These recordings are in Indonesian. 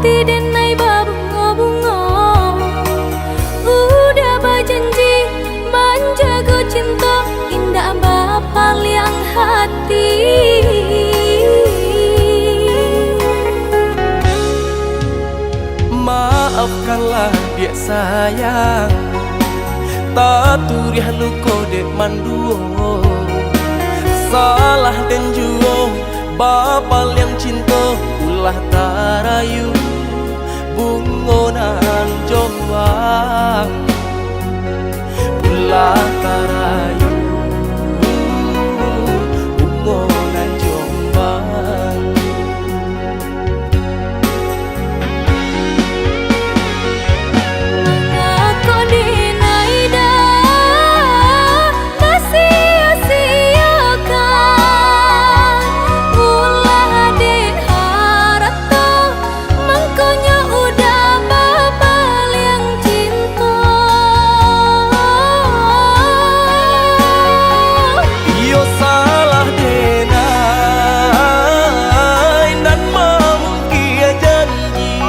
hati denai berbunga-bunga. Udah berjanji menjaga cinta, indah bapa liang hati. Maafkanlah dia sayang, tak turiah luko dek manduo. Salah dan juo bapa yang cinta, ulah tarayu bungonan jombang. Ulah tarayu bungonan jombang. Mengaku dinai dah sia-siakan, ulah diharap toh mengkonya udah bapa yang cinta. Iyo salah denai dan mamkia janji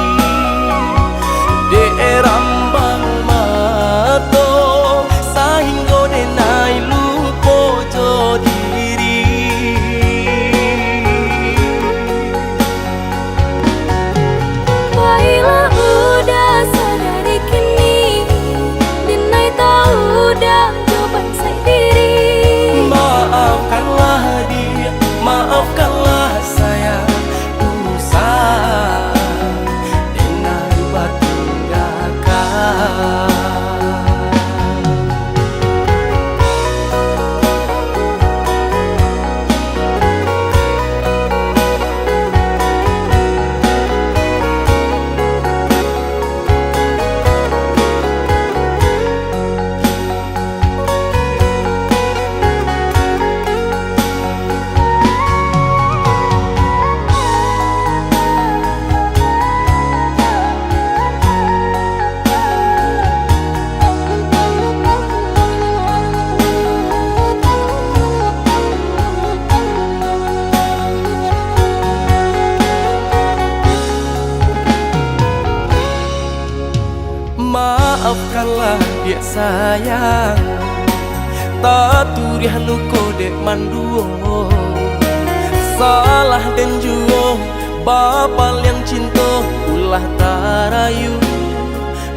de rambang mato sahingga denai lupo jo diri. Baiklah udah sadari kini, dinai tahu dah jawaban saya diri. Maafkanlah dia, maafkanlah saya, usah denai batinggalkan. Maafkanlah dia sayang, tak turiah luko dek manduo. Salah dan juo bapa yang cinta, ulah tarayu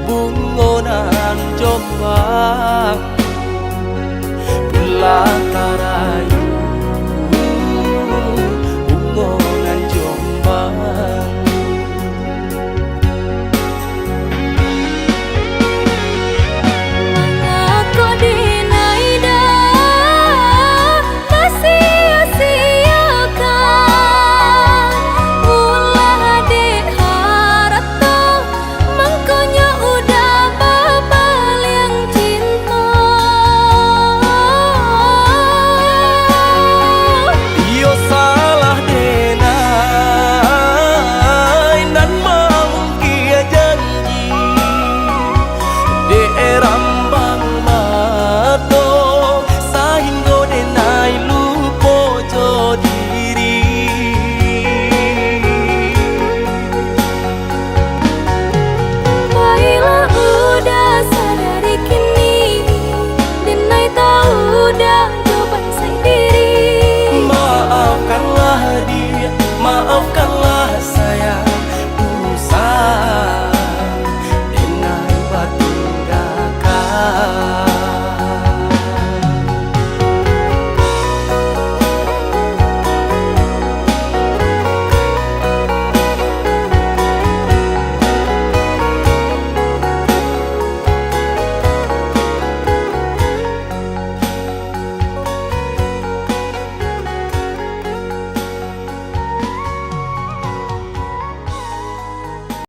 bungonan jombang.